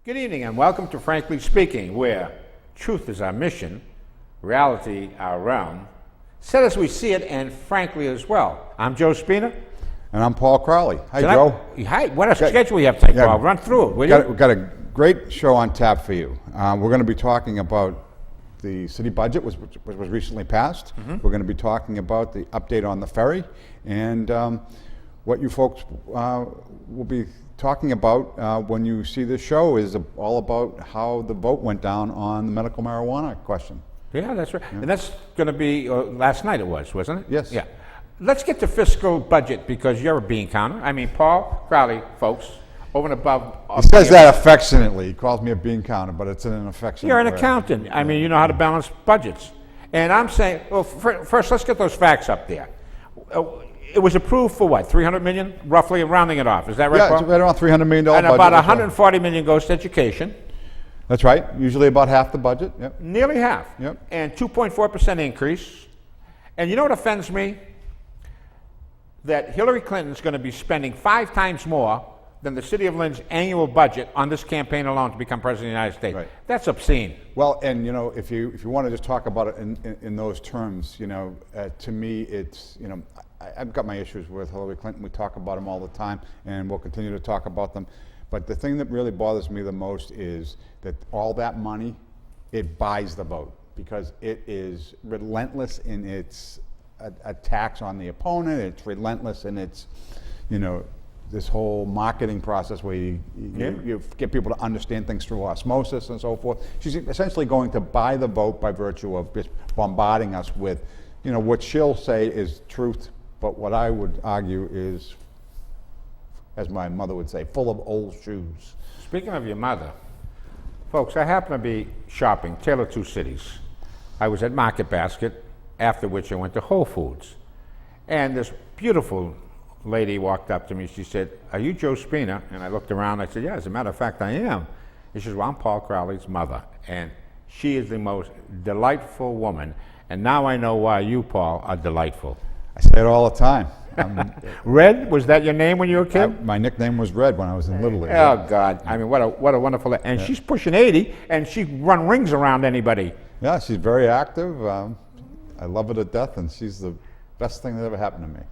Good evening and welcome to Frankly Speaking, where truth is our mission, reality our realm, said as we see it and frankly as well. I'm Joe Spina. And I'm Paul Crowley. Hi, Tonight, Joe. Hi, what a schedule we have tonight, Paul. Run through it, will you? We've got a great show on tap for you. We're going to be talking about the city budget, which was recently passed. Mm-hmm. We're going to be talking about the update on the ferry, and what you folks will be talking about when you see this show is all about how the vote went down on the medical marijuana question. Yeah, that's right. Yeah. And that's going to be, last night it was, wasn't it? Yes. Yeah. Let's get to fiscal budget because you're a bean counter. I mean, Paul Crowley, folks, over and above. He says that affectionately. He calls me a bean counter, but it's an affectionate You're an word. accountant. I mean, you know how to balance budgets. And I'm saying, well, first, let's get those facts up there. It was approved for what, 300 million, roughly, rounding it off. Is that right, Yeah, Paul? it's right around $300 million and budget. about 140 million goes to education. That's right. Usually about half the budget. Yep. Nearly half. Yep. And 2.4% increase. And you know what offends me? That Hillary Clinton's going to be spending 5 times more than the city of Lynn's annual budget on this campaign alone to become president of the United States. Right. That's obscene. Well, and you know, if you want to just talk about it in those terms, you know, to me, it's, you know, I've got my issues with Hillary Clinton. We talk about them all the time, and we'll continue to talk about them. But the thing that really bothers me the most is that all that money, it buys the vote because it is relentless in its attacks on the opponent. It's relentless in its, you know, this whole marketing process where you get people to understand things through osmosis and so forth. She's essentially going to buy the vote by virtue of just bombarding us with, you know, what she'll say is truth, but what I would argue is, as my mother would say, full of old shoes. Speaking of your mother, folks, I happen to be shopping, Tale of Two Cities. I was at Market Basket, after which I went to Whole Foods. And this beautiful lady walked up to me. She said, "Are you Joe Spina?" And I looked around. I said, "Yeah, as a matter of fact, I am." And she said, "Well, I'm Paul Crowley's mother." And she is the most delightful woman. And now I know why you, Paul, are delightful. I say it all the time. Red, was that your name when you were a kid? My nickname was Red when I was in Little League. Oh, God. I mean, what a wonderful... And she's pushing 80, and she run rings around anybody. Yeah, she's very active. I love her to death, and she's the best thing that ever happened to me.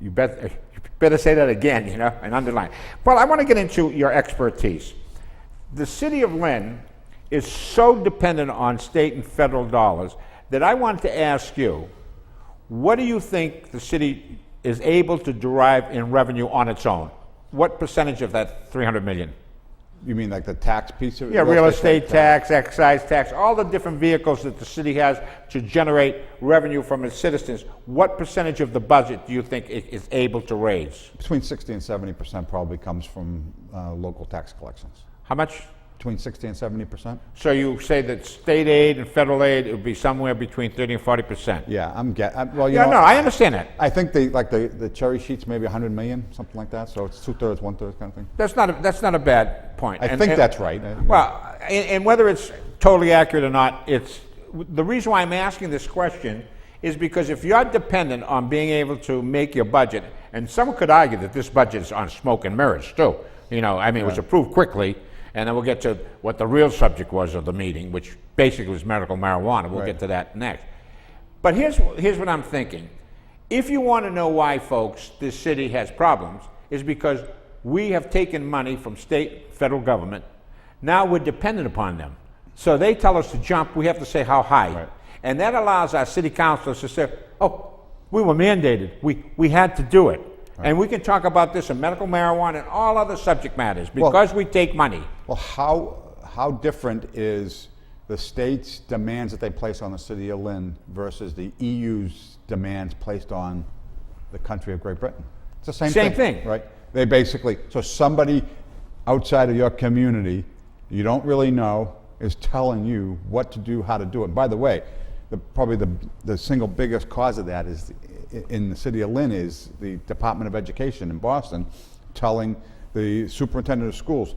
You better say that again, you know, and underline. Well, I want to get into your expertise. The city of Lynn is so dependent on state and federal dollars that I wanted to ask you, what do you think the city is able to derive in revenue on its own? What percentage of that 300 million? You mean like the tax piece of it? Yeah, real estate tax, excise tax, all the different vehicles that the city has to generate revenue from its citizens. What percentage of the budget do you think it is able to raise? Between 60 and 70% probably comes from local tax collections. How much? Between 60 and 70%. So you say that state aid and federal aid, it would be somewhere between 30 and 40%. Yeah, well, you Yeah, know, no, I understand that. I think the cherry sheet's maybe 100 million, something like that. So it's 2/3, 1/3 kind of thing. That's not a bad point. I think that's right. Well, and whether it's totally accurate or not, it's the reason why I'm asking this question is because if you're dependent on being able to make your budget, and someone could argue that this budget is on smoke and mirrors too. You know, I mean, it was approved quickly. And then we'll get to what the real subject was of the meeting, which basically was medical marijuana. We'll get to that next. But here's what I'm thinking. If you want to know why, folks, this city has problems, is because we have taken money from state, federal government. Now we're dependent upon them. So they tell us to jump, we have to say how high. Right. And that allows our city councilors to say, oh, we were mandated. We had to do it. Right. And we can talk about this in medical marijuana and all other subject matters because we take money. Well, how different is the state's demands that they place on the city of Lynn versus the EU's demands placed on the country of Great Britain? It's the same thing, right? They basically, so somebody outside of your community you don't really know is telling you what to do, how to do it. By the way, probably the single biggest cause of that is in the city of Lynn is the Department of Education in Boston telling the superintendent of schools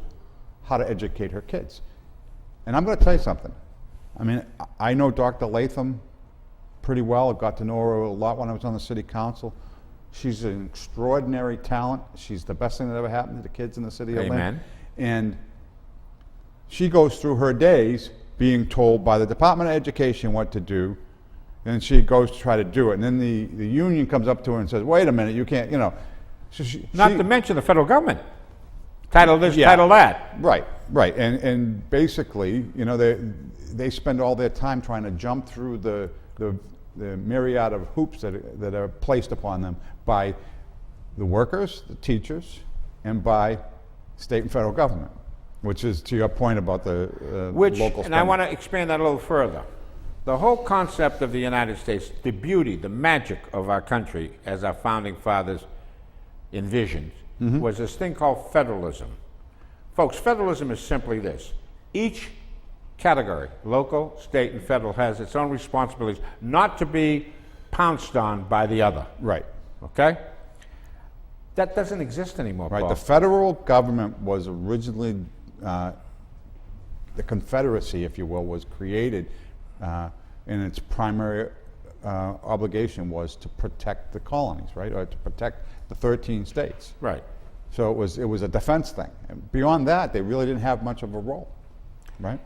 how to educate her kids. And I'm going to tell you something. I mean, I know Dr. Latham pretty well. I got to know her a lot when I was on the city council. She's an extraordinary talent. She's the best thing that ever happened to the kids in the city of Lynn. And she goes through her days being told by the Department of Education what to do, and she goes to try to do it. And then the union comes up to her and says, wait a minute, you can't, you know. So Not to mention the federal government. Title this, Yeah. title that. Right, right. And basically, you know, they spend all their time trying to jump through the myriad of hoops that are placed upon them by the workers, the teachers, and by state and federal government, which is to your point about the local spending. And I want to expand that a little further. The whole concept of the United States, the beauty, the magic of our country, as our founding fathers envisioned, was this thing called federalism. Folks, federalism is simply this. Each category, local, state, and federal, has its own responsibilities, not to be pounced on by the other. Right. Okay? That doesn't exist anymore, Right. Paul. The federal government was originally, the Confederacy, if you will, was created, and its primary obligation was to protect the colonies, right, or to protect the 13 states. Right. So it was a defense thing. And beyond that, they really didn't have much of a role, right?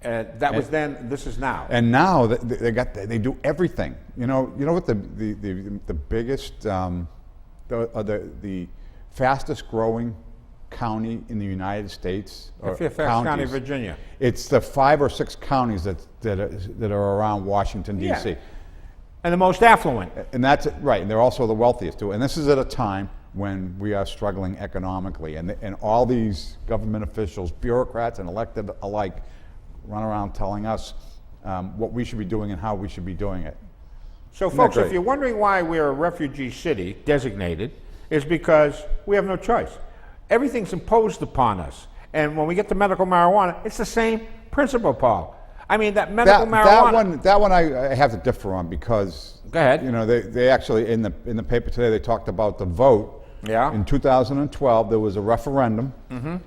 That was then, this is now. And now they do everything. You know what the biggest, the fastest growing county in the United States, or Fairfax County, Virginia. It's the 5 or 6 counties that are around Washington D.C. Yeah. And the most affluent. And that's right. And they're also the wealthiest too. And this is at a time when we are struggling economically, and all these government officials, bureaucrats and elected alike, run around telling us what we should be doing and how we should be doing it. So, Isn't that folks, if great? you're wondering why we're a refugee city designated, is because we have no choice. Everything's imposed upon us. And when we get to medical marijuana, it's the same principle, Paul. I mean, that medical marijuana. That one I have to differ on, because Go ahead. you know, they actually in the paper today they talked about the vote. Yeah. In 2012 there was a referendum.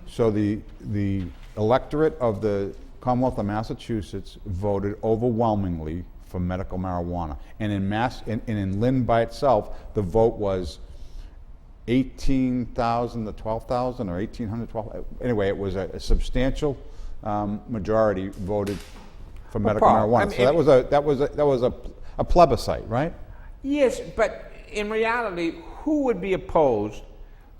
So the electorate of the Commonwealth of Massachusetts voted overwhelmingly for medical marijuana, and in Lynn by itself the vote was 18,000 to 12,000, or 1,800, 12. Anyway, it was a substantial majority voted for medical Paul, marijuana. I mean, So that was a plebiscite, right? Yes, but in reality, who would be opposed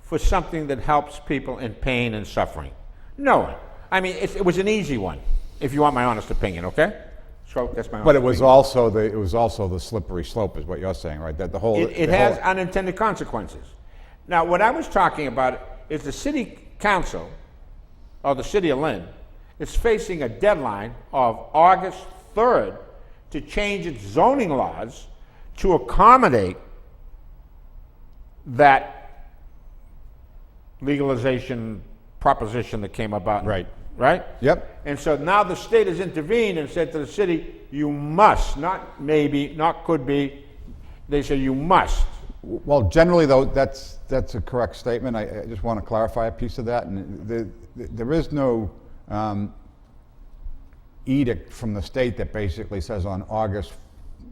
for something that helps people in pain and suffering? No one. I mean, it was an easy one, if you want my honest opinion, okay? So that's my honest But it was opinion. also the slippery slope, is what you're saying, right? That the whole It has unintended consequences. Now, what I was talking about is the city council, or the city of Lynn, is facing a deadline of August 3rd to change its zoning laws to accommodate that legalization proposition that came about. Right. Right? Yep. And so now the state has intervened and said to the city, you must, not maybe, not could be, they say you must. Well, generally, though, that's a correct statement. I just want to clarify a piece of that. And there is no edict from the state that basically says on August,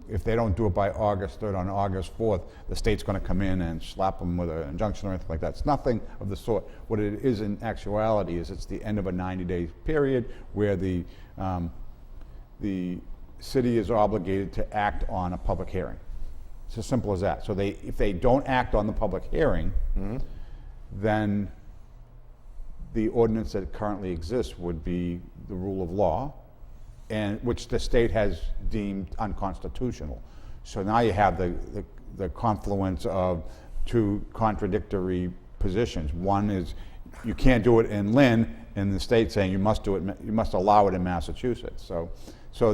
if they don't do it by August 3rd, on August 4th, the state's going to come in and slap them with an injunction or anything like that. It's nothing of the sort. What it is in actuality is it's the end of a 90-day period where the city is obligated to act on a public hearing. It's as simple as that. So if they don't act on the public hearing, then the ordinance that currently exists would be the rule of law, and which the state has deemed unconstitutional. So now you have the confluence of two contradictory positions. One is you can't do it in Lynn, and the state saying you must do it. You must allow it in Massachusetts. So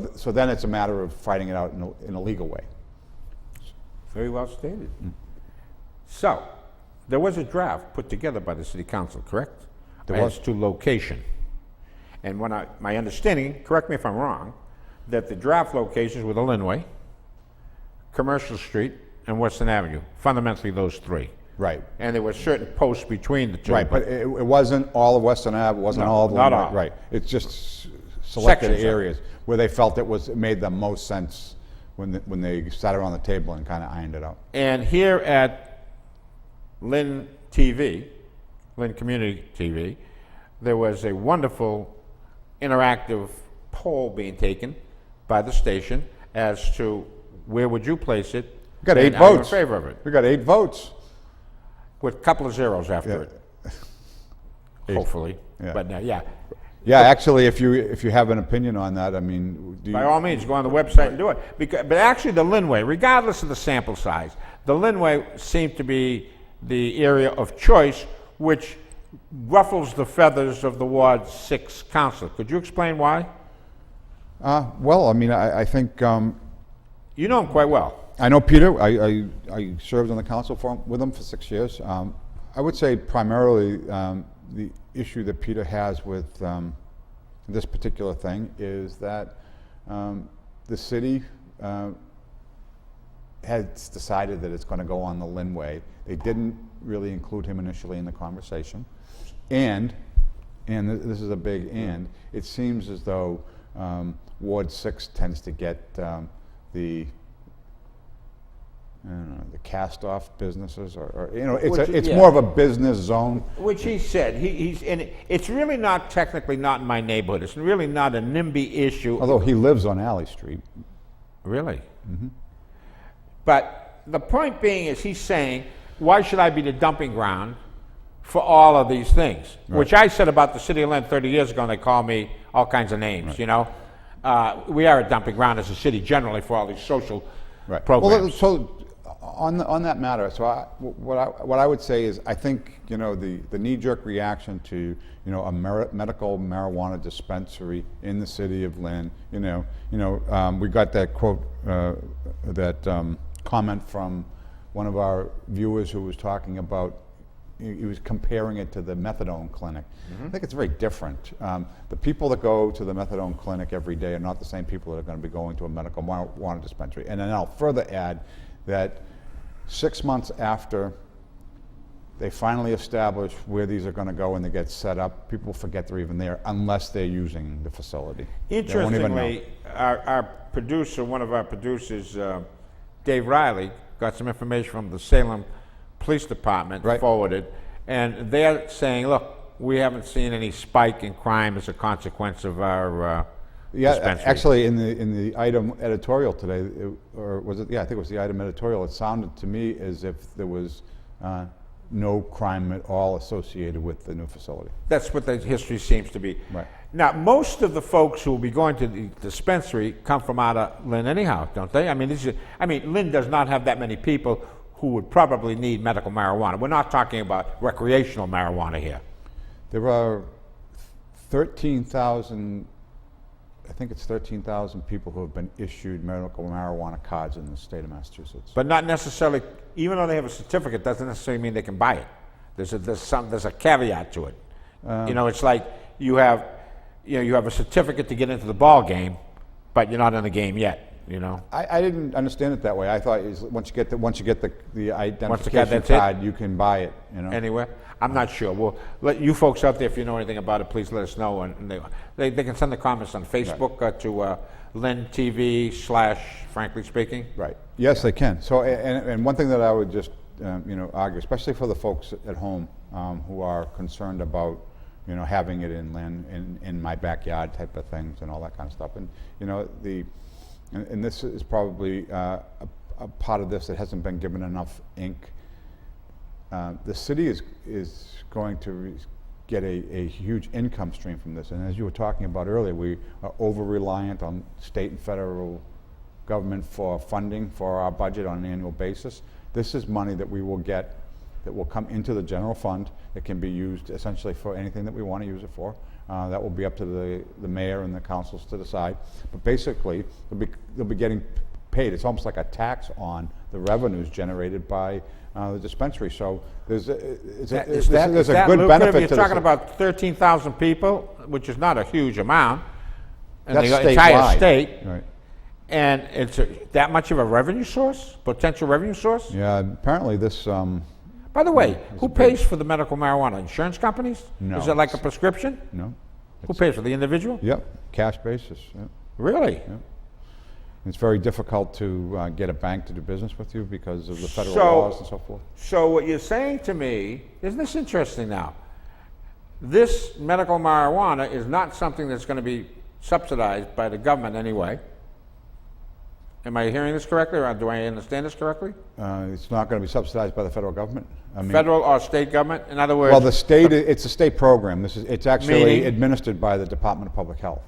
then it's a matter of fighting it out in a legal way. Very well stated. So, there was a draft put together by the city council, correct? There was. As to location. And my understanding, correct me if I'm wrong, that the draft locations were the Linway, Commercial Street, and Western Avenue. Fundamentally, those three. Right. And there were certain posts between the two. Right, but it wasn't all of Western Ave, it wasn't No, all of not Lynn, all. right. It's just selected Sections of it. areas where they felt it made the most sense when they sat around the table and kind of ironed it out. And here at Lynn TV, Lynn Community TV, there was a wonderful interactive poll being taken by the station as to where would you place it. We got and 8 are you in votes. favor of it? We got 8 votes. With a couple of zeros after Yeah. it. Hopefully. Yeah. But yeah. Yeah, actually, if you have an opinion on that, I mean, do you, By all means, go on the website and do it. But actually, the Lynnway, regardless of the sample size, the Lynnway seemed to be the area of choice, which ruffles the feathers of the Ward 6 council. Could you explain why? well, I mean, I think You know him quite well. I know Peter. I served on the council with him for 6 years. I would say primarily the issue that Peter has with this particular thing is that the city has decided that it's going to go on the Lynnway. They didn't really include him initially in the conversation, and this is a big and. It seems as though Ward 6 tends to get the cast-off businesses, or it's Yeah. more of a business zone. Which he said. And it's really not technically not in my neighborhood. It's really not a NIMBY issue. Although he lives on Alley Street. Really? Mm-hmm. But the point being is he's saying, why should I be the dumping ground for all of these things? Right. Which I said about the city of Lynn 30 years ago, and they called me all kinds of names, Right. you know? We are a dumping ground as a city generally for all these social Right. programs. Well, so on that matter, so what I would say is I think the knee-jerk reaction to a medical marijuana dispensary in the city of Lynn. We got that quote, that comment from one of our viewers who was talking about. He was comparing it to the methadone clinic. I think it's very different. The people that go to the methadone clinic every day are not the same people that are going to be going to a medical marijuana dispensary. And then I'll further add that 6 months after they finally establish where these are going to go and they get set up, people forget they're even there unless they're using the facility. They won't even know. Interestingly, our producer, one of our producers, Dave Riley, got some information from the Salem Police Department, Right. forwarded, and they're saying, look, we haven't seen any spike in crime as a consequence of our Yeah, dispensary. actually, in the item editorial today, or was it? Yeah, I think it was the item editorial. It sounded to me as if there was no crime at all associated with the new facility. That's what the history seems to be. Right. Now, most of the folks who will be going to the dispensary come from out of Lynn anyhow, don't they? I mean, Lynn does not have that many people who would probably need medical marijuana. We're not talking about recreational marijuana here. There are 13,000. I think it's 13,000 people who have been issued medical marijuana cards in the state of Massachusetts. But not necessarily, even though they have a certificate, doesn't necessarily mean they can buy it. There's a caveat to it. It's like you have a certificate to get into the ball game, but you're not in the game yet. I didn't understand it that way. I thought once you get the identification that's it? card, you can buy it. Anywhere? I'm not sure. Well, let you folks out there, if you know anything about it, please let us know. And they can send the comments on Facebook to Lynn TV / Frankly Speaking. Right. Yes, they can. So, and one thing that I would just argue, especially for the folks at home who are concerned about having it in Lynn, in my backyard type of things and all that kind of stuff, and and this is probably a part of this that hasn't been given enough ink. The city is going to get a huge income stream from this, and as you were talking about earlier, we are over-reliant on state and federal government for funding for our budget on an annual basis. This is money that we will get that will come into the general fund that can be used essentially for anything that we want to use it for. That will be up to the mayor and the councils to decide. But basically, they'll be getting paid. It's almost like a tax on the revenues generated by the dispensary. So there's a good benefit to You're this. talking about 13,000 people, which is not a huge amount in That's the entire statewide. state. Right. And it's that much of a revenue source, potential revenue source? Yeah, apparently this, By the way, who pays for the medical marijuana? Insurance companies? No. Is it like a prescription? no. Who pays for the individual? Yep, cash basis. Yep. Really? It's very difficult to get a bank to do business with you because of the federal So- laws and so forth. So what you're saying to me, isn't this interesting now? this medical marijuana is not something that's going to be subsidized by the government anyway. Am I hearing this correctly, or do I understand this correctly? It's not going to be subsidized by the federal government. I mean, Federal or state government? In other words... well, it's a state program. It's actually Meaning? administered by the Department of Public Health.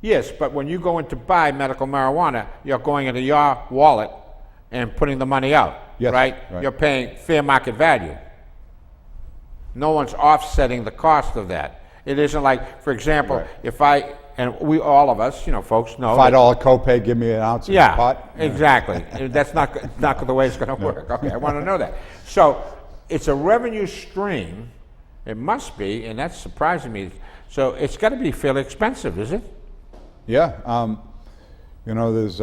Yes, but when you go in to buy medical marijuana, you're going into your wallet and putting the money out, Yes, right? right. You're paying fair market value. No one's offsetting the cost of that. It isn't like, for example, Right. if I, and we, all of us, folks know... $5 copay, give me an ounce of pot. Yeah, exactly. That's not the way it's going to work. Okay, I want to know that. So it's a revenue stream. It must be, and that's surprising me. So it's got to be fairly expensive, is it? Yeah. There's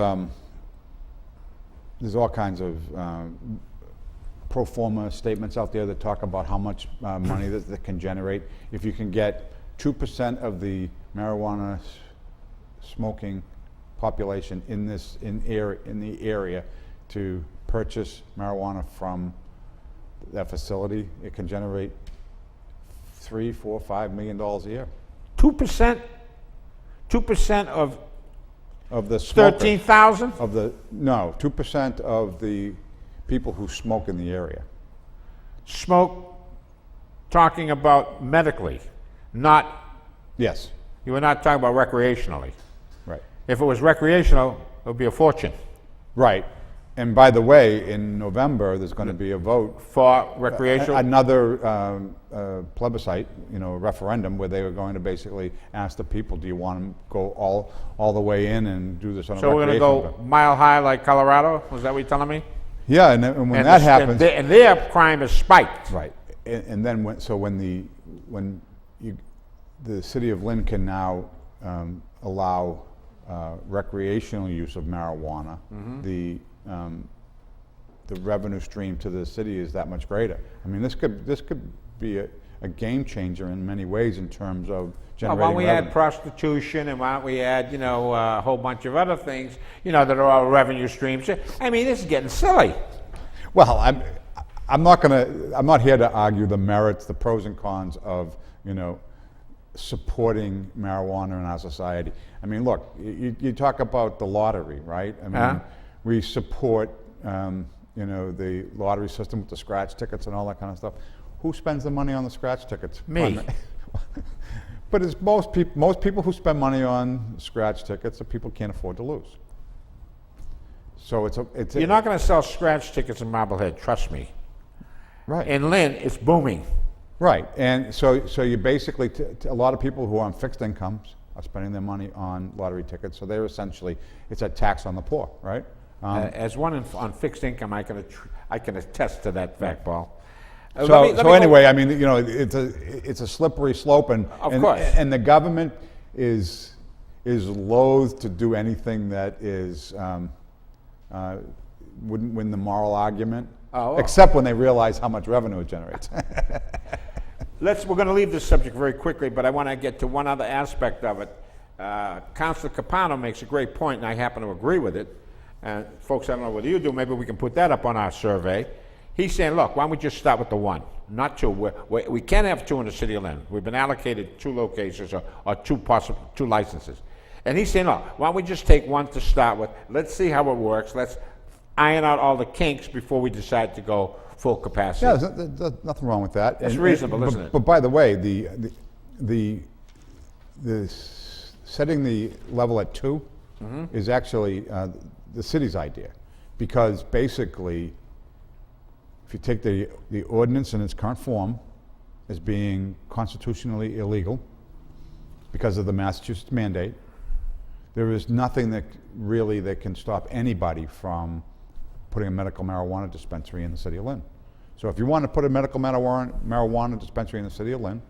all kinds of pro forma statements out there that talk about how much money that can generate. If you can get 2% of the marijuana smoking population in the area to purchase marijuana from that facility, it can generate $3, $4, $5 million a year. 2%? 2% of the smokers. 13,000? 2% of the people who smoke in the area. Smoke, talking about medically, not... Yes. You were not talking about recreationally. Right. If it was recreational, it would be a fortune. Right. And by the way, in November, there's going to be a vote For recreational? another plebiscite, a referendum, where they were going to basically ask the people, do you want to go all the way in and do this on a So we're going to recreational go mile high like Colorado? Was that what you're telling me? Yeah, and when that happens... And their crime is spiked. Right. And then when the city of Lynn can now allow recreational use of marijuana, the revenue stream to the city is that much greater. I mean, this could be a game changer in many ways in terms of generating Why don't we revenue. add prostitution, and why don't we add, a whole bunch of other things, that are all revenue streams? I mean, this is getting silly. Well, I'm not here to argue the merits, the pros and cons of supporting marijuana in our society. I mean, look, you talk about the lottery, right? I mean, we support the lottery system with the scratch tickets and all that kind of stuff. Who spends the money on the scratch tickets? Me. But it's most people who spend money on scratch tickets are people who can't afford to lose. So You're not going to sell scratch tickets in Marblehead, trust me. right. In Lynn, it's booming. Right, and so you basically, a lot of people who are on fixed incomes are spending their money on lottery tickets, so they're essentially, it's a tax on the poor, right? As one on fixed income, I can attest to that fact, Paul. Anyway, I mean, it's a slippery slope, and Of course. and the government is loath to do anything that wouldn't win the moral argument, except when they realize how much revenue it generates. We're going to leave this subject very quickly, but I want to get to one other aspect of it. Councilor Capano makes a great point, and I happen to agree with it. And folks, I don't know whether you do, maybe we can put that up on our survey. He's saying, look, why don't we just start with the one, not two. We can't have two in the city of Lynn. We've been allocated 2 locations or 2 licenses. And he's saying, look, why don't we just take one to start with? Let's see how it works. Let's iron out all the kinks before we decide to go full capacity. Yeah, there's nothing wrong with that. It's reasonable, isn't it? But by the way, the setting the level at 2 is actually the city's idea, because basically, if you take the ordinance in its current form as being constitutionally illegal because of the Massachusetts mandate, there is nothing that can stop anybody from putting a medical marijuana dispensary in the city of Lynn. So if you want to put a medical marijuana dispensary in the city of Lynn,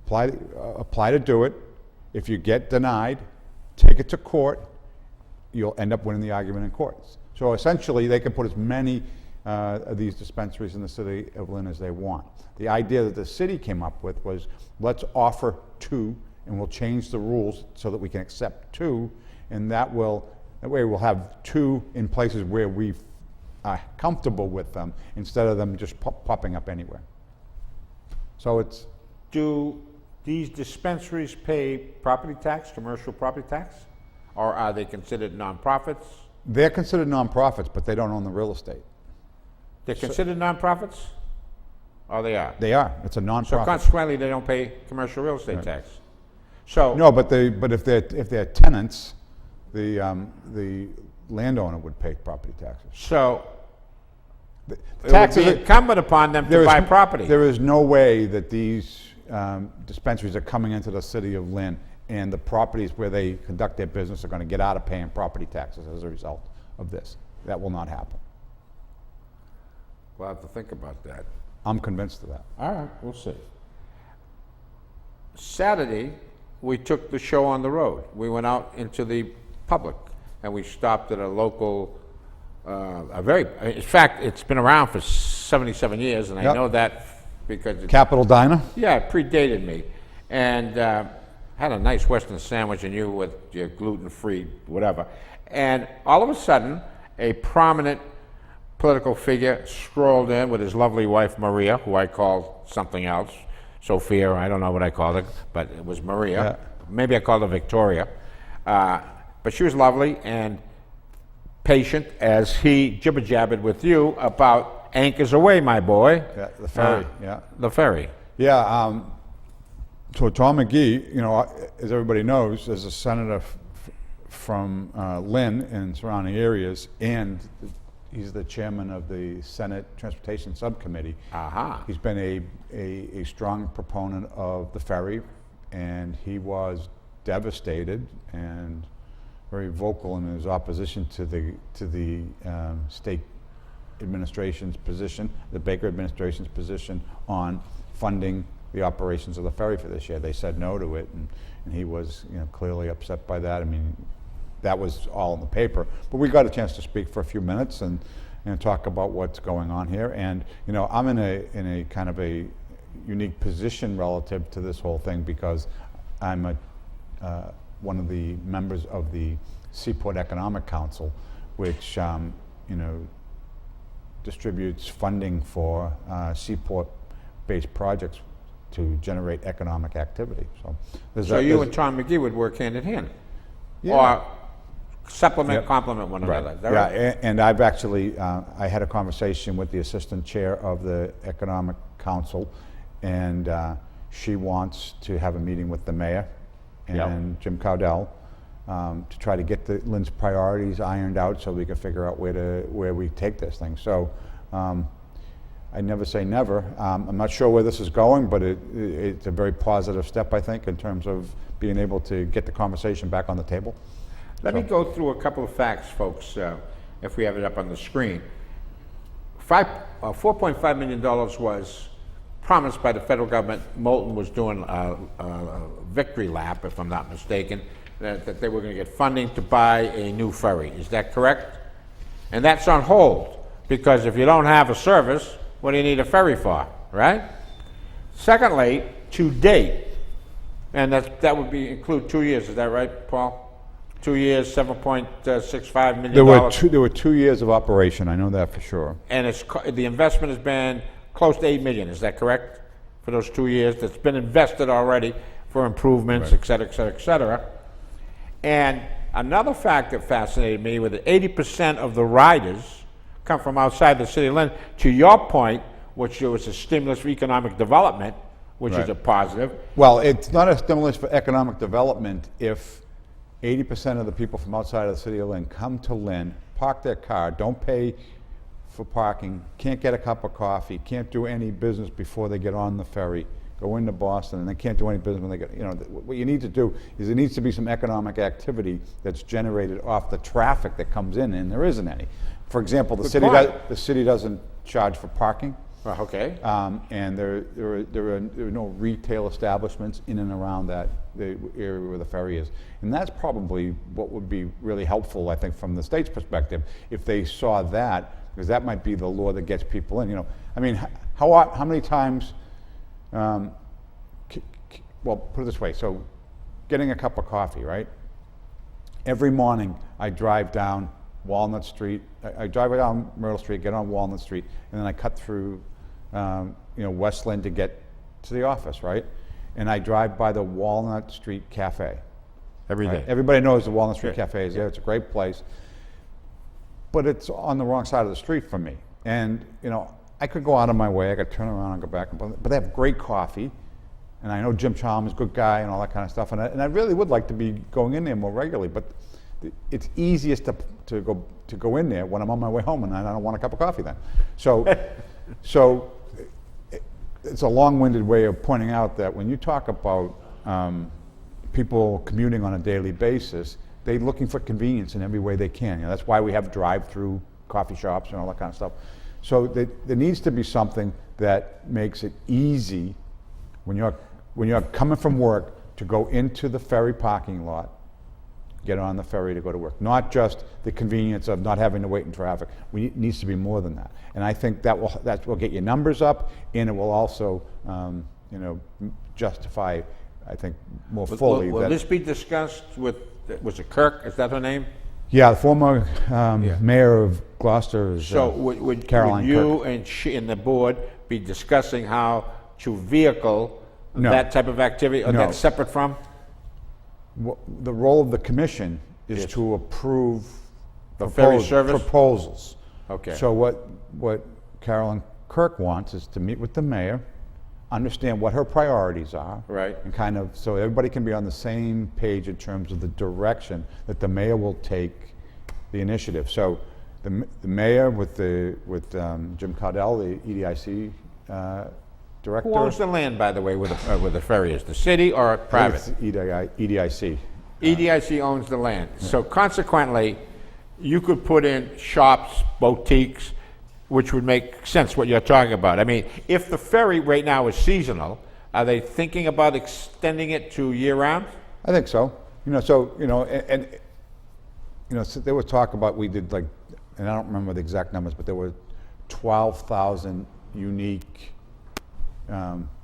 apply to do it. If you get denied, take it to court. You'll end up winning the argument in courts. So essentially, they can put as many of these dispensaries in the city of Lynn as they want. The idea that the city came up with was, let's offer 2, and we'll change the rules so that we can accept 2, and that way we'll have 2 in places where we are comfortable with them, instead of them just popping up anywhere. So it's... Do these dispensaries pay property tax, commercial property tax? Or are they considered nonprofits? They're considered nonprofits, but they don't own the real estate. They're considered nonprofits? Or they are? They are. It's a So nonprofit. consequently, they don't pay commercial real estate tax. So, No, but if they're tenants, the landowner would pay property taxes. so it Taxes would be incumbent upon them to buy property. There is no way that these dispensaries are coming into the city of Lynn and the properties where they conduct their business are going to get out of paying property taxes as a result of this. That will not happen. We'll have to think about that. I'm convinced of that. All right, we'll see. Saturday, we took the show on the road. We went out into the public, and we stopped at a local, in fact, it's been around for 77 years, and I Yep. know that because Capital Diner? yeah, it predated me. And had a nice Western sandwich, and you with your gluten-free whatever. And all of a sudden, a prominent political figure strolled in with his lovely wife, Maria, who I called something else, Sophia, I don't know what I called her, but it was Maria. Yeah. Maybe I called her Victoria. But she was lovely and patient as he jibber-jabbered with you about anchors away, my boy. Yeah, the ferry, yeah. The ferry. Yeah, so Tom McGee, you know, as everybody knows, is a senator from Lynn and surrounding areas, and he's the chairman of the Senate Transportation Subcommittee. Aha. He's been a strong proponent of the ferry, and he was devastated and very vocal in his opposition to the state administration's position, the Baker administration's position on funding the operations of the ferry for this year. They said no to it, and he was, you know, clearly upset by that. I mean, that was all in the paper. But we got a chance to speak for a few minutes and talk about what's going on here. And you know, I'm in a kind of a unique position relative to this whole thing because I'm one of the members of the Seaport Economic Council, which you know, distributes funding for seaport-based projects to generate economic activity. So you and Tom McGee would work hand in hand? Yeah. Or supplement, Yep. complement one another? Is that Yeah, right? and I've actually, I had a conversation with the assistant chair of the Economic Council, and she wants to have a meeting with the mayor and Jim Cowdell to try to get Lynn's priorities ironed out so we can figure out where we take this thing. So I never say never. I'm not sure where this is going, but it's a very positive step, I think, in terms of being able to get the conversation back on the table. Let me go through a couple of facts, folks, if we have it up on the screen. $4.5 million was promised by the federal government. Moulton was doing a victory lap, if I'm not mistaken, that they were going to get funding to buy a new ferry. Is that correct? And that's on hold, because if you don't have a service, what do you need a ferry for, right? Secondly, to date, and that would include 2 years, is that right, Paul? 2 years, $7.65 million. There were 2 years of operation, I know that for sure. And the investment has been close to $8 million, is that correct? For those 2 years, that's been invested already for improvements, et cetera, et cetera, et cetera. And another fact that fascinated me was that 80% of the riders come from outside the city of Lynn. To your point, which was a stimulus for economic development, which is a positive. Well, it's not a stimulus for economic development if 80% of the people from outside of the city of Lynn come to Lynn, park their car, don't pay for parking, can't get a cup of coffee, can't do any business before they get on the ferry, go into Boston, and they can't do any business when they get, you know, what you need to do is there needs to be some economic activity that's generated off the traffic that comes in, and there isn't any. For example, the city doesn't charge for parking. Okay. And there are no retail establishments in and around the area where the ferry is. And that's probably what would be really helpful, I think, from the state's perspective, if they saw that, because that might be the law that gets people in. You know, I mean, how many times, well, put it this way, so getting a cup of coffee, right? Every morning I drive down Walnut Street, I drive down Myrtle Street, get on Walnut Street, and then I cut through West Lynn to get to the office, right? and I drive by the Walnut Street Cafe. Every day. Everybody knows the Walnut Street Yeah. Cafe is there. It's a great place. But it's on the wrong side of the street from me. And, you know, I could go out of my way, I could turn around and go back, but they have great coffee. And I know Jim Chalmers, good guy, and all that kind of stuff. And I really would like to be going in there more regularly, but it's easiest to go in there when I'm on my way home, and I don't want a cup of coffee then. So it's a long-winded way of pointing out that when you talk about people commuting on a daily basis, they're looking for convenience in every way they can. You know, that's why we have drive-through coffee shops and all that kind of stuff. So there needs to be something that makes it easy when you're coming from work to go into the ferry parking lot, get on the ferry to go to work. Not just the convenience of not having to wait in traffic. It needs to be more than that. And I think that will get your numbers up, and it will also justify, I think, more fully. Will this be discussed with, was it Kirk? Is that her name? Yeah, the former mayor of Gloucester is So would Caroline you Kirk. and she and the board be discussing how to vehicle No. that type of activity, or No. that's separate from? The role of the commission is Yes. to approve The ferry service? proposals. Okay. So what Carolyn Kirk wants is to meet with the mayor, understand what her priorities are. Right. And kind of, so everybody can be on the same page in terms of the direction that the mayor will take the initiative. So the mayor with Jim Cardell, the EDIC director. Who owns the land, by the way, where the ferry is? The city or private? It's EDIC. EDIC owns the land. So consequently, you could put in shops, boutiques, which would make sense what you're talking about. I mean, if the ferry right now is seasonal, are they thinking about extending it to year-round? I think so. So there was talk about, we did like, and I don't remember the exact numbers, but there were 12,000 unique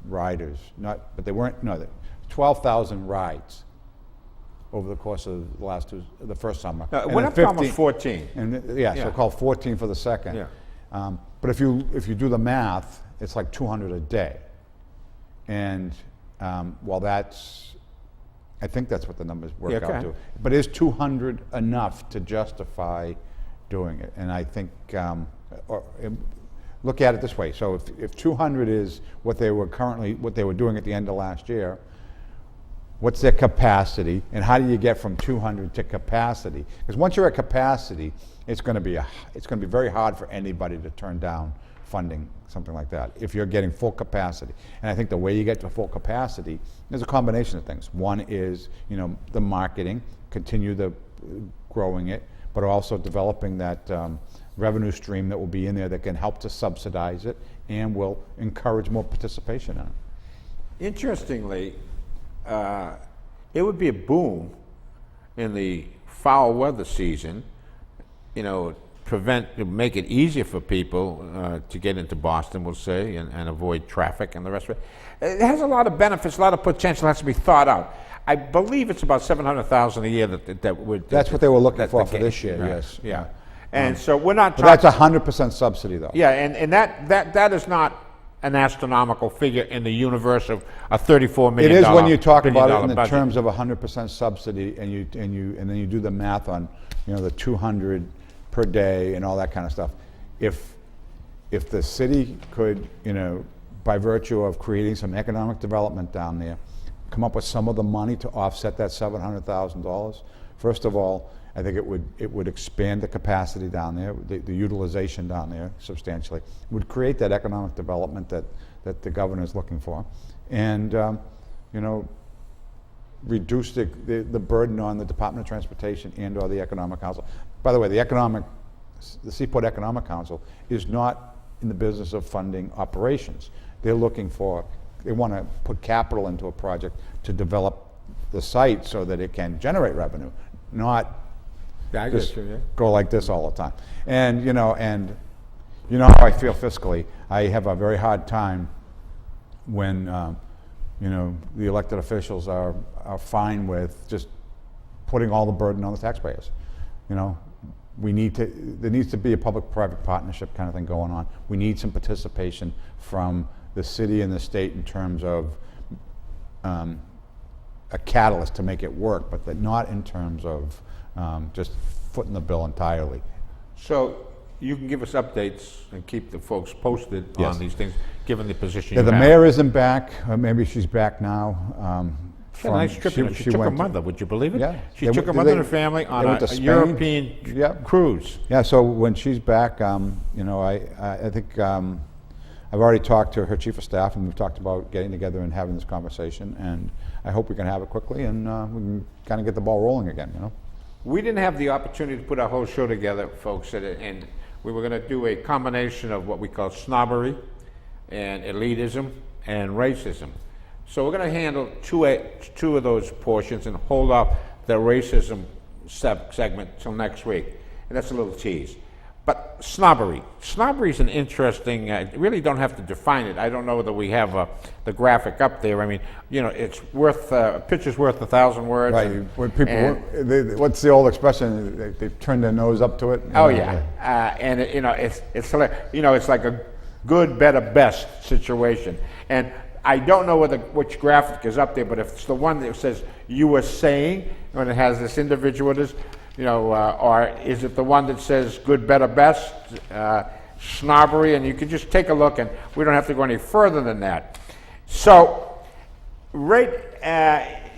riders. But they weren't. No, 12,000 rides over the course of the first summer. And Went up then to almost 14. And Yeah. so called 14 for the second. Yeah. But if you do the math, it's like 200 a day. And while I think that's what the numbers work Yeah, out okay. to. But is 200 enough to justify doing it? And I think, look at it this way. So if 200 is what they were doing at the end of last year, what's their capacity, and how do you get from 200 to capacity? Because once you're at capacity, it's going to be very hard for anybody to turn down funding something like that if you're getting full capacity. And I think the way you get to full capacity is a combination of things. One is the marketing, continue growing it, but also developing that revenue stream that will be in there that can help to subsidize it and will encourage more participation in it. Interestingly, it would be a boom in the foul weather season, to make it easier for people to get into Boston, we'll say, and avoid traffic and the rest of it. It has a lot of benefits, a lot of potential has to be thought out. I believe it's about $700,000 a year that would. That's what they were looking for the- this year, right, yes. Yeah. And so we're not But talking. that's 100% subsidy, though. Yeah, and that is not an astronomical figure in the universe of a $34 It million is when you talk about it in the budget. terms of 100% subsidy, and then you do the math on, the 200 per day and all that kind of stuff. If the city could, by virtue of creating some economic development down there, come up with some of the money to offset that $700,000, first of all, I think it would expand the capacity down there, the utilization down there substantially. It would create that economic development that the governor is looking for, and reduce the burden on the Department of Transportation and/or the Economic Council. By the way, the Seaport Economic Council is not in the business of funding operations. They want to put capital into a project to develop the site so that it can generate revenue, not Yeah, I just get you, yeah. go like this all the time. And how I feel fiscally. I have a very hard time when the elected officials are fine with just putting all the burden on the taxpayers. There needs to be a public-private partnership kind of thing going on. We need some participation from the city and the state in terms of a catalyst to make it work, but that not in terms of just footing the bill entirely. So you can give us updates and keep the folks posted Yes. on these things, given the position Yeah, you the have. mayor isn't back, or maybe she's back now. She had a nice trip. She took her went to- mother, would you believe it? Yeah. She They took her went- mother they- and her family on they went a to Spain. European Yep. cruise. Yeah, so when she's back, you know, I think I've already talked to her chief of staff, and we've talked about getting together and having this conversation, and I hope we can have it quickly, and we can kind of get the ball rolling again, you know? We didn't have the opportunity to put our whole show together, folks, and we were going to do a combination of what we call snobbery and elitism and racism. So we're going to handle two of those portions and hold off the racism segment till next week. And that's a little tease. But snobbery. Snobbery is an interesting, really don't have to define it. I don't know whether we have the graphic up there. I mean, you know, it's worth, a picture's worth 1,000 words. Right, and- when people, and- what's the old expression? They turn their nose up to it? Oh yeah, and you know it's you know it's like a good, better, best situation. And I don't know which graphic is up there, but if it's the one that says "you were saying" when it has this individualist, you know, or is it the one that says "good, better, best," snobbery? And you can just take a look, and we don't have to go any further than that. So, right.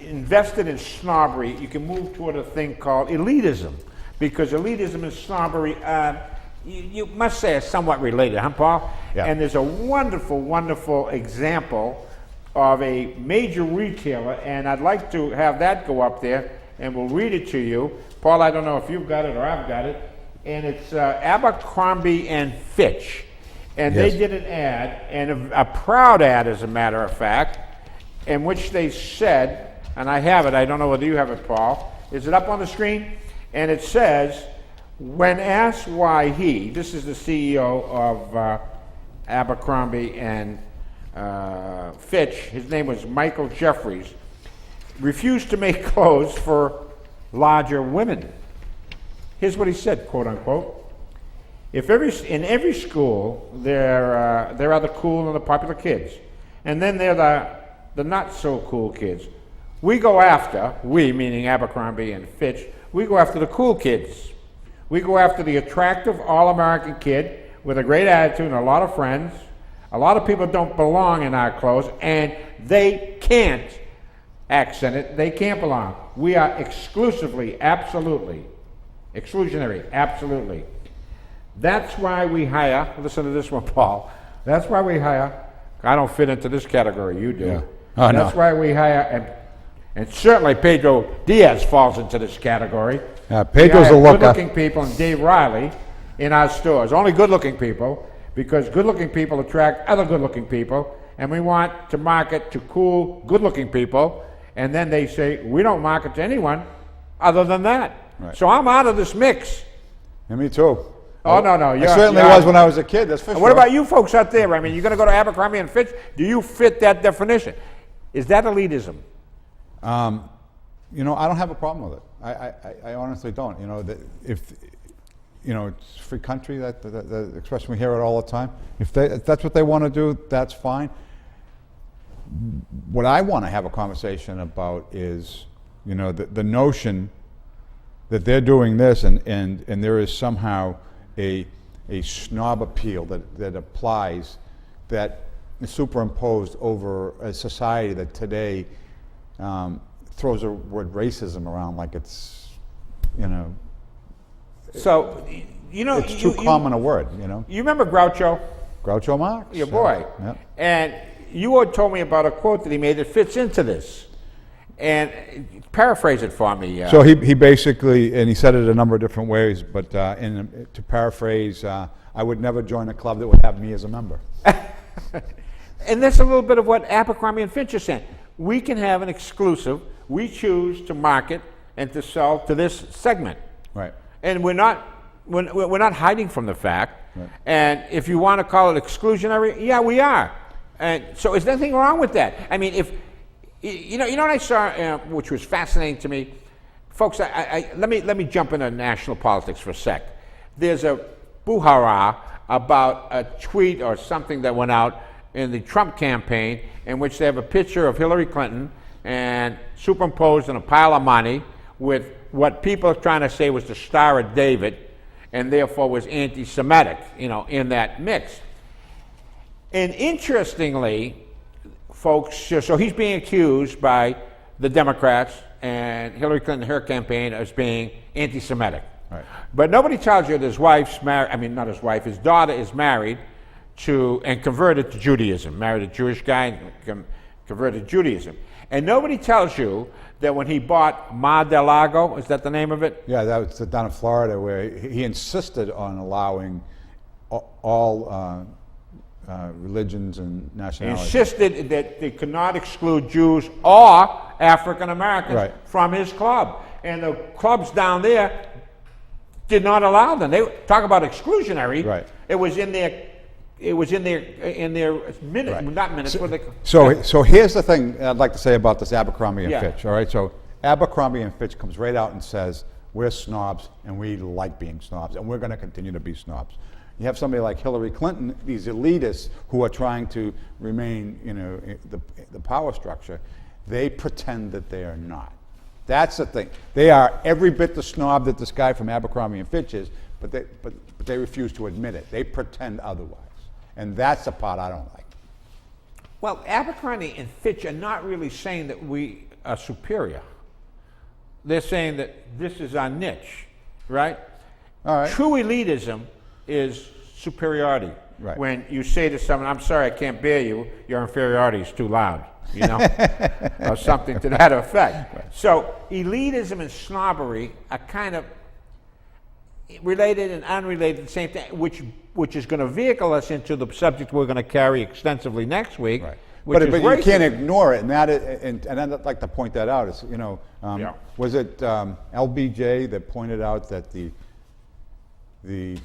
Invested in snobbery, you can move toward a thing called elitism, because elitism and snobbery, you must say, are somewhat related, huh, Paul? Yeah. And there's a wonderful, wonderful example of a major retailer, and I'd like to have that go up there, and we'll read it to you. Paul, I don't know if you've got it or I've got it, and it's Abercrombie and Fitch, and Yes. they did an ad, and a proud ad, as a matter of fact, in which they said, and I have it, I don't know whether you have it, Paul. Is it up on the screen? And it says, when asked why he, this is the CEO of Abercrombie and Fitch, his name was Michael Jeffries, refused to make clothes for larger women. Here's what he said, quote unquote. In every school, there are the cool and the popular kids. And then there are the not so cool kids. We go after, we meaning Abercrombie and Fitch, we go after the cool kids. We go after the attractive all-American kid with a great attitude and a lot of friends. A lot of people don't belong in our clothes, and they can't, accent it, they can't belong. We are exclusively, absolutely, exclusionary, absolutely. That's why we hire, listen to this one, Paul, that's why we hire, I don't fit into this category, you do. Yeah. Oh, no. That's why we hire, and certainly Pedro Diaz falls into this category. Pedro's a We hire looker. good-looking people and Dave Riley in our stores. Only good-looking people, because good-looking people attract other good-looking people, and we want to market to cool, good-looking people, and then they say, we don't market to anyone other than that. Right. So I'm out of this mix. And me too. Oh, no. I certainly was when I was a kid, that's for sure. What about you folks out there? I mean, you're going to go to Abercrombie and Fitch. Do you fit that definition? Is that elitism? You know, I don't have a problem with it. I honestly don't. You know, if you know, it's a free country. That expression, we hear it all the time. If that's what they want to do, that's fine. What I want to have a conversation about is, you know, the notion that they're doing this, and there is somehow a snob appeal that applies, that is superimposed over a society that today throws the word racism around like it's, you know, So, you know, it's too common a word, you know. You remember Groucho? Groucho Marx. Your boy. Yeah. And you had told me about a quote that he made that fits into this. And paraphrase it for me. So he basically, and he said it a number of different ways, but to paraphrase, I would never join a club that would have me as a member. And that's a little bit of what Abercrombie and Fitch is saying. We can have an exclusive. We choose to market and to sell to this segment. Right. And we're not hiding from the fact. Right. And if you want to call it exclusionary, yeah, we are. And so there's nothing wrong with that. I mean, if you know what I saw, which was fascinating to me, folks. Let me jump into national politics for a sec. There's a boo-hurrah about a tweet or something that went out in the Trump campaign, in which they have a picture of Hillary Clinton and superimposed on a pile of money with what people are trying to say was the Star of David, and therefore was anti-Semitic, in that mix. And interestingly, folks, so he's being accused by the Democrats and Hillary Clinton, her campaign, as being anti-Semitic. Right. But nobody tells you that his wife's married, not his wife, his daughter is married to, and converted to Judaism, married a Jewish guy and converted to Judaism. And nobody tells you that when he bought Mar del Lago, is that the name of it? Yeah, that was down in Florida, where he insisted on allowing all religions and He nationalities. insisted that they could not exclude Jews or African Americans Right. from his club. And the clubs down there did not allow them. They talk about exclusionary. Right. It was in their minutes, Right. not minutes. what they, So here's the thing I'd like to say about this Abercrombie and Yeah. Fitch. All right, so Abercrombie and Fitch comes right out and says we're snobs and we like being snobs and we're going to continue to be snobs. You have somebody like Hillary Clinton, these elitists who are trying to remain, the power structure. They pretend that they are not. That's the thing. They are every bit the snob that this guy from Abercrombie and Fitch is, but they refuse to admit it. They pretend otherwise, and that's the part I don't like. well, Abercrombie and Fitch are not really saying that we are superior. They're saying that this is our niche, right? All right. True elitism is superiority. Right. When you say to someone, I'm sorry, I can't bear you, your inferiority is too loud, or something to that effect. Right. So elitism and snobbery are kind of related and unrelated, the same thing, which is going to vehicle us into the subject we're going to carry extensively next week. Right. Which But is you can't racism. ignore it, and that is, and I'd like to point that out. Is Yeah. was it LBJ that pointed out that the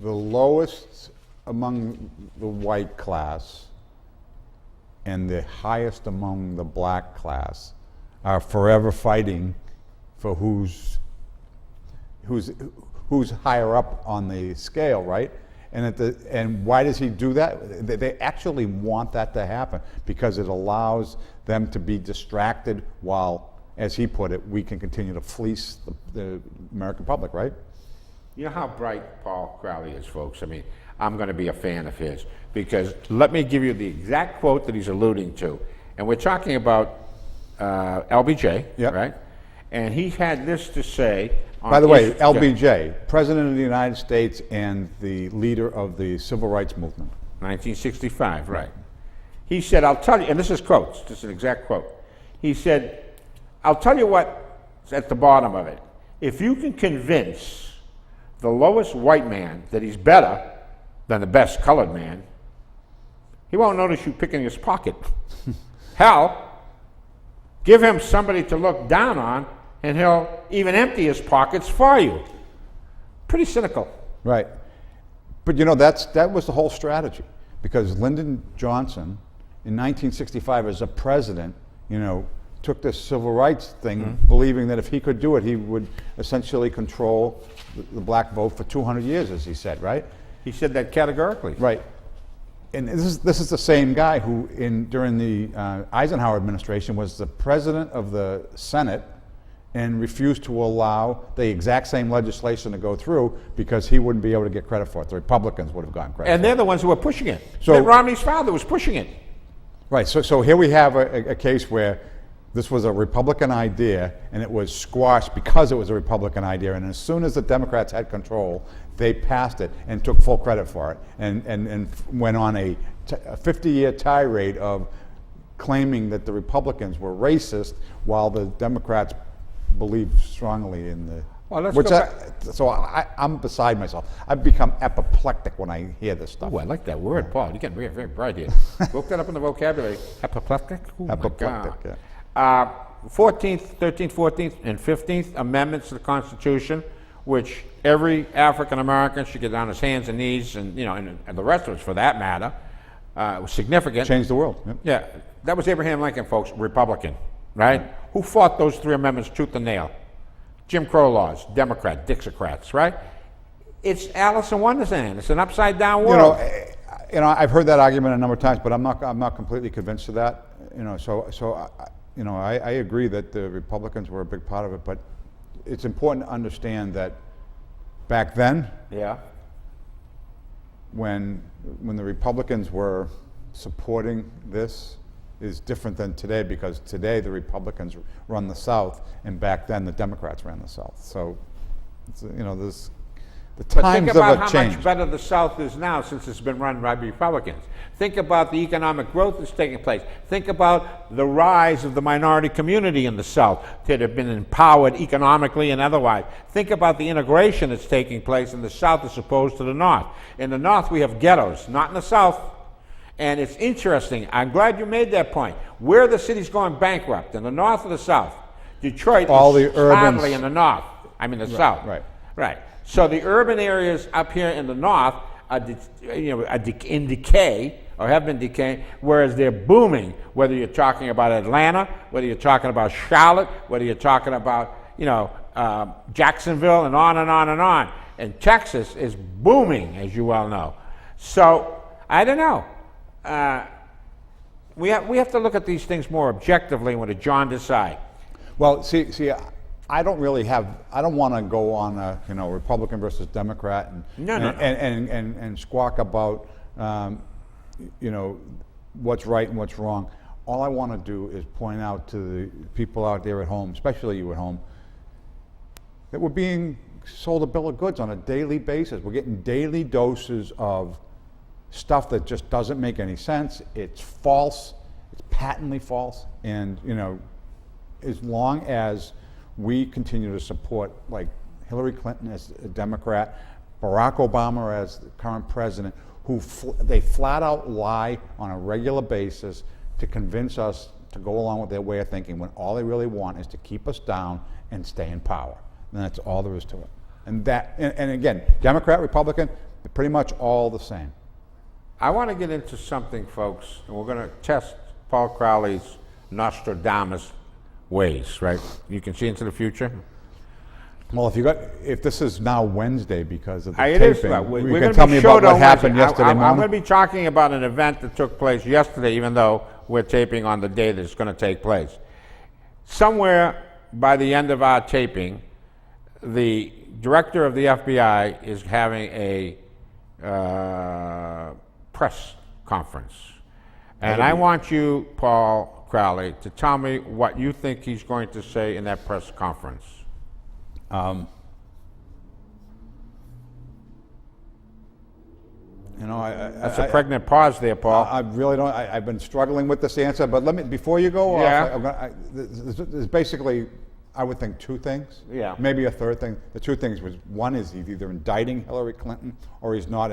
lowest among the white class and the highest among the black class are forever fighting for who's higher up on the scale, right? And why does he do that? They actually want that to happen because it allows them to be distracted while, as he put it, we can continue to fleece the American public, right? You know how bright Paul Crowley is, folks? I mean, I'm going to be a fan of his because let me give you the exact quote that he's alluding to. And we're talking about LBJ, Yep. right? And he had this to say. By the way, LBJ, President of the United States and the leader of the Civil Rights Movement. 1965, right. He said, I'll tell you, and this is quotes, this is an exact quote. He said, I'll tell you what's at the bottom of it. If you can convince the lowest white man that he's better than the best colored man, he won't notice you picking his pocket. Hell, give him somebody to look down on, and he'll even empty his pockets for you. Pretty cynical. Right. But that was the whole strategy, because Lyndon Johnson in 1965 as a president, took this civil rights thing, believing that if he could do it, he would essentially control the black vote for 200 years, as he said, right? He said that categorically. Right. And this is the same guy who, during the Eisenhower administration, was the president of the Senate and refused to allow the exact same legislation to go through because he wouldn't be able to get credit for it. The Republicans would have gotten credit. And they're the ones who were pushing it. So- Mitt Romney's father was pushing it. Right. So here we have a case where this was a Republican idea, and it was squashed because it was a Republican idea. And as soon as the Democrats had control, they passed it and took full credit for it, and went on a 50-year tirade of claiming that the Republicans were racist while the Democrats believed strongly in the. Well, let's go back. So I'm beside myself. I've become apoplectic when I hear this stuff. Oh, I like that word, Paul. You're getting very, very bright here. Look that up in the vocabulary. Apoplectic? Oh, Apoplectic, my God. yeah. 14th, 13th, 14th, and 15th Amendments to the Constitution, which every African American should get on his hands and knees, and and the rest of us, for that matter, was significant. Changed the world. Yep. Yeah, that was Abraham Lincoln, folks, Republican, right? Who fought those three amendments tooth and nail? Jim Crow laws, Democrat, Dixiecrats, right? It's Alice in Wonderland. It's an upside down world. you know, I've heard that argument a number of times, but I'm not completely convinced of that. You know, I agree that the Republicans were a big part of it, but it's important to understand that back then, Yeah. when the Republicans were supporting this, is different than today, because today the Republicans run the South, and back then the Democrats ran the South. So, you know, there's the But think times about have how changed. much better the South is now since it's been run by Republicans. Think about the economic growth that's taking place. Think about the rise of the minority community in the South that have been empowered economically and otherwise. Think about the integration that's taking place in the South as opposed to the North. In the North, we have ghettos, not in the South. And it's interesting. I'm glad you made that point. Where are the cities going bankrupt? In the North or the South? Detroit All is the urbans- hardly in the North. I mean the South. right. Right. So the urban areas up here in the North are, in decay, or have been decaying, whereas they're booming. Whether you're talking about Atlanta, whether you're talking about Charlotte, whether you're talking about Jacksonville, and on and on and on. And Texas is booming, as you well know. So I don't know. We have to look at these things more objectively when John decide. Well, see, I don't want to go on a Republican versus Democrat and squawk about what's right and what's wrong. All I want to do is point out to the people out there at home, especially you at home, that we're being sold a bill of goods on a daily basis. We're getting daily doses of stuff that just doesn't make any sense. It's false. It's patently false. And as long as we continue to support, like, Hillary Clinton as a Democrat, Barack Obama as the current president, who they flat out lie on a regular basis to convince us to go along with their way of thinking, when all they really want is to keep us down and stay in power. And that's all there is to it. And again, Democrat, Republican, they're pretty much all the same. I want to get into something, folks, and we're going to test Paul Crowley's Nostradamus ways, right? You can see into the future. Well, if this is now Wednesday because of the It is. taping, We're you going can to tell be me showed about what on happened Wednesday. yesterday I'm morning. going to be talking about an event that took place yesterday, even though we're taping on the day that it's going to take place. Somewhere by the end of our taping, the director of the FBI is having a press conference. And I want you, Paul Crowley, to tell me what you think he's going to say in that press conference. That's a pregnant pause there, Paul. I really don't. I've been struggling with this answer, but let me, before you go off, there's basically, I would think, two things. Yeah. Maybe a third thing. The two things was, one is he's either indicting Hillary Clinton, or he's not.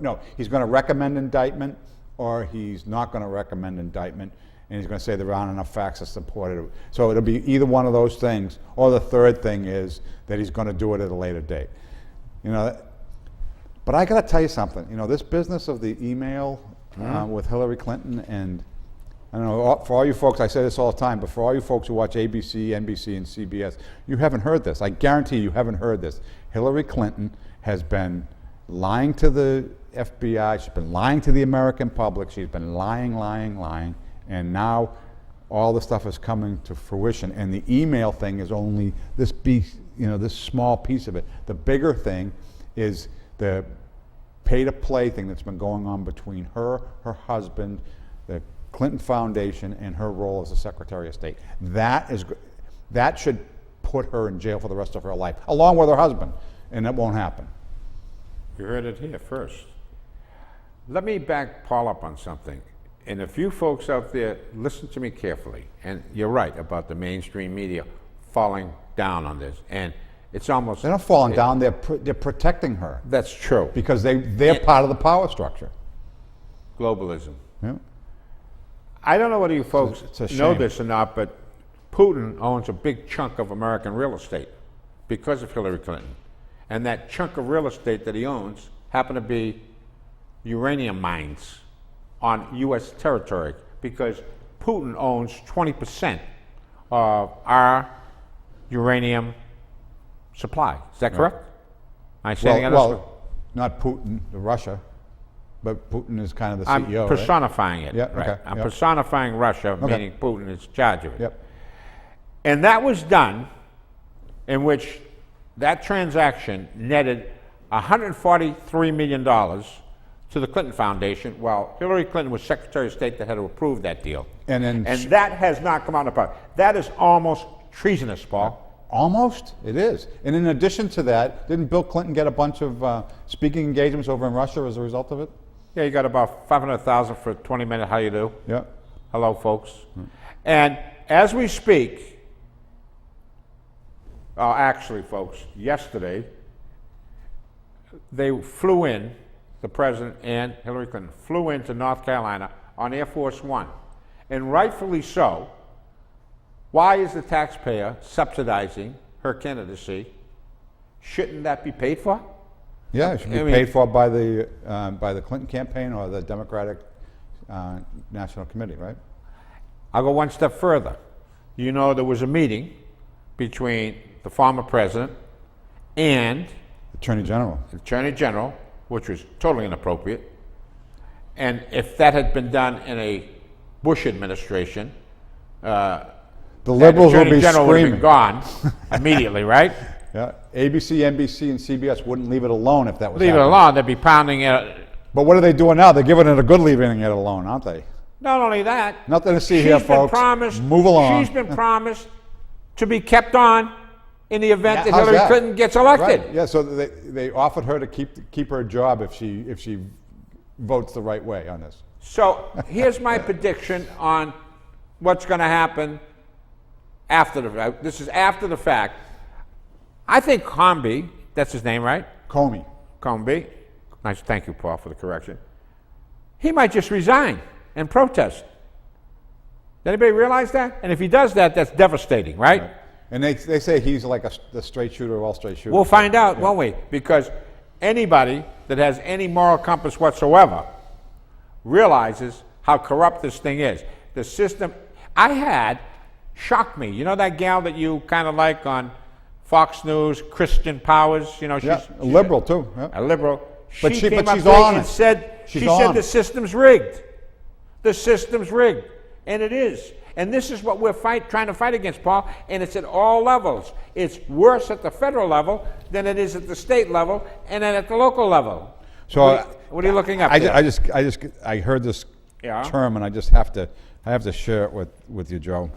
No, he's going to recommend indictment, or he's not going to recommend indictment, and he's going to say there aren't enough facts to support it. So it'll be either one of those things, or the third thing is that he's going to do it at a later date. But I got to tell you something. This business of the email with Hillary Clinton, and I don't know, for all you folks, I say this all the time, but for all you folks who watch ABC, NBC, and CBS, you haven't heard this. I guarantee you haven't heard this. Hillary Clinton has been lying to the FBI. She's been lying to the American public. She's been lying, and now all the stuff is coming to fruition. And the email thing is only this this small piece of it. The bigger thing is the pay-to-play thing that's been going on between her husband, the Clinton Foundation, and her role as the Secretary of State. That should put her in jail for the rest of her life, along with her husband, and it won't happen. You heard it here first. Let me back Paul up on something. And if you folks out there, listen to me carefully. And you're right about the mainstream media falling down on this. And it's almost... They're not falling down, they're protecting her. That's true. Because they're part of the power structure. Globalism. Yeah. I don't know whether you folks It's a know shame. this or not, but Putin owns a big chunk of American real estate because of Hillary Clinton. And that chunk of real estate that he owns happen to be uranium mines on U.S. territory, because Putin owns 20% of our uranium supply. Is that correct? Am I saying that? Well, not Putin, Russia. But Putin is kind of the I'm CEO, right? personifying it. Yeah, right. okay, I'm yeah. personifying Russia, meaning Putin is in charge of it. Yep. And that was done in which that transaction netted $143 million to the Clinton Foundation, while Hillary Clinton was Secretary of State that had to approve that deal. And then that has not come out of power. That is almost treasonous, Paul. Almost, it is. And in addition to that, didn't Bill Clinton get a bunch of speaking engagements over in Russia as a result of it? Yeah, you got about 500,000 for a 20-minute how you do. Yeah. Hello, folks. And as we speak, actually, folks, yesterday, they flew in, the president and Hillary Clinton flew into North Carolina on Air Force One. And rightfully so. Why is the taxpayer subsidizing her candidacy? Shouldn't that be paid for? Yeah, it should be paid for by the Clinton campaign or the Democratic National Committee, right? I'll go one step further. You know, there was a meeting between the former president and Attorney General. the Attorney General, which was totally inappropriate. And if that had been done in a Bush administration, The liberals will Attorney be General would have screaming. been gone immediately, right? Yeah, ABC, NBC, and CBS wouldn't leave it alone if that was Leave it happening. alone. They'd be pounding it. But what are they doing now? They're giving it a good leaving it alone, aren't they? Not only that, Nothing to see here, she's been folks. promised. Move along. She's been promised to be kept on in the event that How's Hillary that? Clinton gets elected. Right. Yeah, so they offered her to keep her job if she votes the right way on this. So here's my prediction on what's going to happen after the fact. This is after the fact. I think Comby, that's his name, right? Comey. Comby. Nice, thank you, Paul, for the correction. He might just resign and protest. Does anybody realize that? And if he does that, that's devastating, right? And they say he's like the straight shooter of all straight shooters. We'll find out, won't we? Because anybody that has any moral compass whatsoever realizes how corrupt this thing is. The system shocked me. You know that gal that you kind of like on Fox News, Christian Powers? You know, she's a liberal too. Yeah. a liberal. But She came she's up there on and it. said, She's she on said it. the system's rigged. The system's rigged. And it is. And this is what we're trying to fight against, Paul. And it's at all levels. It's worse at the federal level than it is at the state level and then at the local level. So What are you looking up I there? I heard this Yeah. term and I have to share it with you, Joe.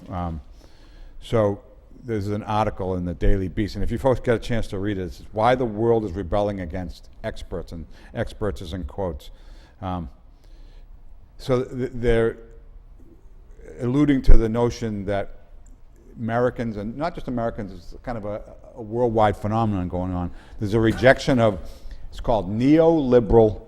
So there's an article in the Daily Beast, and if you folks get a chance to read it, it's why the world is rebelling against experts, and experts is in quotes. So they're alluding to the notion that Americans, and not just Americans, it's kind of a worldwide phenomenon going on. There's a rejection of, it's called neoliberal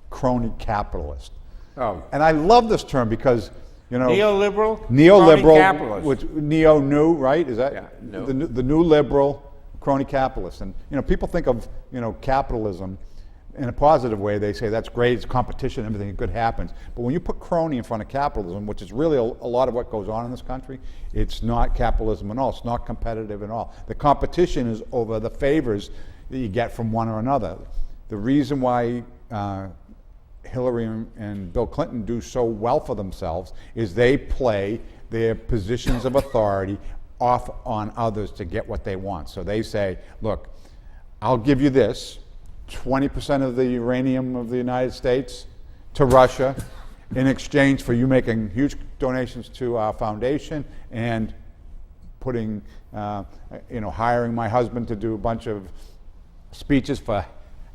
crony capitalist. Oh. And I love this term because, you know, Neoliberal? Crony capitalist. which neo-new, right? Is that Yeah, new. the new liberal crony capitalist? And you know, people think of capitalism in a positive way. They say that's great, it's competition, everything good happens. But when you put crony in front of capitalism, which is really a lot of what goes on in this country, it's not capitalism at all. It's not competitive at all. The competition is over the favors that you get from one or another. The reason why Hillary and Bill Clinton do so well for themselves is they play their positions of authority off on others to get what they want. So they say, look, I'll give you this, 20% of the uranium of the United States to Russia in exchange for you making huge donations to our foundation and putting, hiring my husband to do a bunch of speeches for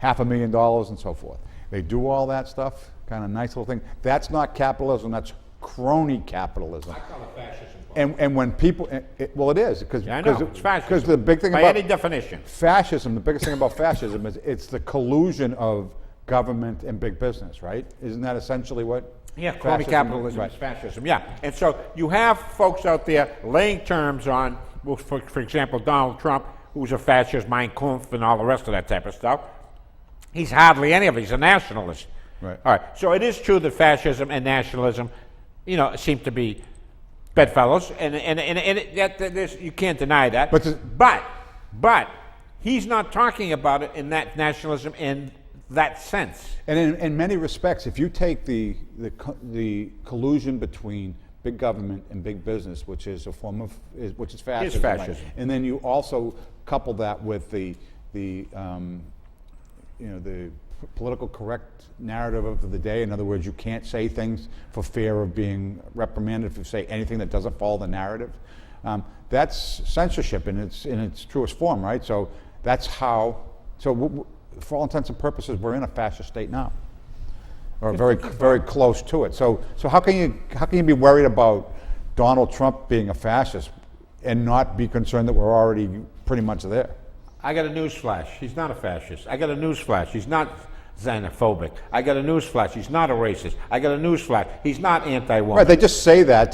$500,000 and so forth. They do all that stuff, kind of nice little thing. That's not capitalism, that's crony capitalism. I call it fascism. And when people, well, it is, because Yeah, I know, it's fascism. because the big thing By about any definition. fascism, the biggest thing about fascism is it's the collusion of government and big business, right? Isn't that essentially what? Yeah, crony fascism- capitalism right. is fascism. Yeah, and so you have folks out there laying terms on, well, for example, Donald Trump, who's a fascist, Mein Kampf, and all the rest of that type of stuff. He's hardly any of it. He's a nationalist. Right. All right. So it is true that fascism and nationalism, seem to be bedfellows, and you can't deny that. But But he's not talking about it in that nationalism in that sense. And in many respects, if you take the collusion between big government and big business, which is a form of which is fascism, right? fascism. And then you also couple that with the political correct narrative of the day. In other words, you can't say things for fear of being reprimanded if you say anything that doesn't follow the narrative. That's censorship in its truest form, right? So that's how. So for all intents and purposes, we're in a fascist state now, or very close to it. So how can you be worried about Donald Trump being a fascist and not be concerned that we're already pretty much there? I got a news flash. He's not a fascist. I got a news flash. He's not xenophobic. I got a news flash. He's not a racist. I got a news flash. He's not anti-woman. Right, they just say that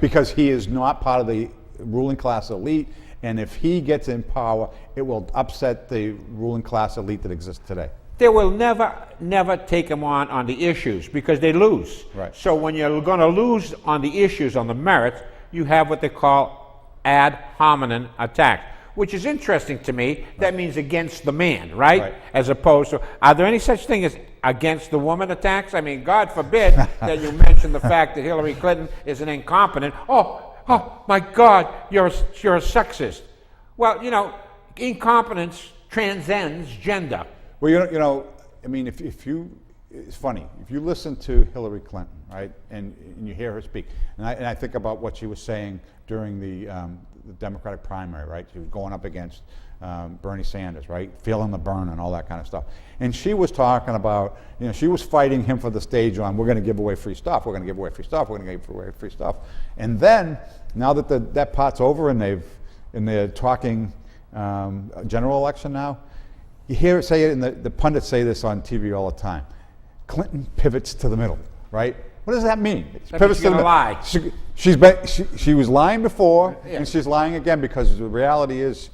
because he is not part of the ruling class elite, and if he gets in power, it will upset the ruling class elite that exists today. They will never take him on the issues because they lose. Right. So when you're going to lose on the issues, on the merits, you have what they call ad hominem attacks, which is interesting to me. That means against the man, right? As opposed to, are there any such thing as against the woman attacks? I mean, God forbid that you mention the fact that Hillary Clinton is an incompetent. Oh my God, you're a sexist. Well, incompetence transcends gender. Well, I mean, it's funny, if you listen to Hillary Clinton, right, and you hear her speak, and I think about what she was saying during the Democratic primary, right? She was going up against Bernie Sanders, right? Feeling the burn and all that kind of stuff. And she was talking about, she was fighting him for the stage on, we're going to give away free stuff, we're going to give away free stuff, we're going to give away free stuff. And then, now that that part's over and they're talking general election now, you hear it say it, and the pundits say this on TV all the time. Clinton pivots to the middle, right? What does that mean? That pivots to the middle. Lie. She was lying before, and she's lying again because the reality is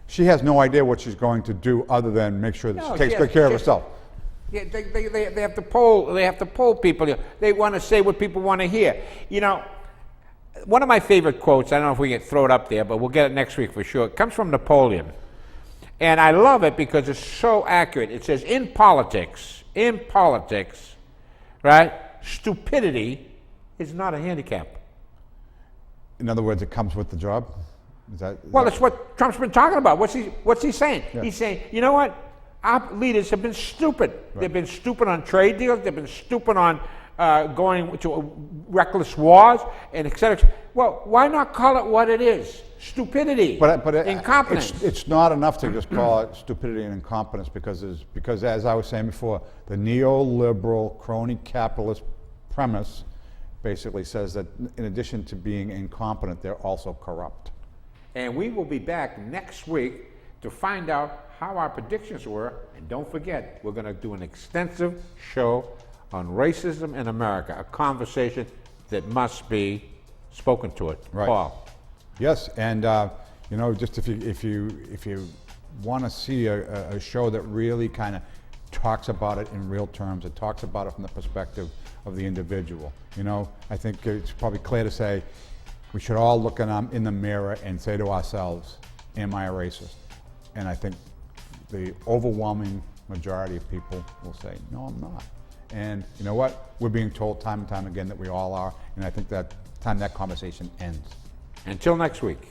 she has no idea what she's going to do other than make sure that she takes good care of herself. Yeah, they have to poll. They have to poll people. They want to say what people want to hear. One of my favorite quotes. I don't know if we can throw it up there, but we'll get it next week for sure. It comes from Napoleon. And I love it because it's so accurate. It says, in politics, right, stupidity is not a handicap. In other words, it comes with the job? It's what Trump's been talking about. What's he saying? Yeah. He's saying, you know what? Our leaders have been stupid. Right. They've been stupid on trade deals. They've been stupid on going to reckless wars, and et cetera. Well, why not call it what it is? Stupidity, but incompetence. It's not enough to just call it stupidity and incompetence because as I was saying before, the neoliberal crony capitalist premise basically says that in addition to being incompetent, they're also corrupt. And we will be back next week to find out how our predictions were. And don't forget, we're going to do an extensive show on racism in America, a conversation that must be spoken to it. Right. Paul. Yes, and just if you want to see a show that really kind of talks about it in real terms, it talks about it from the perspective of the individual. I think it's probably clear to say we should all look in the mirror and say to ourselves, "Am I a racist?" And I think the overwhelming majority of people will say, "No, I'm not." And you know what? We're being told time and time again that we all are, and I think that time that conversation ends. Until next week.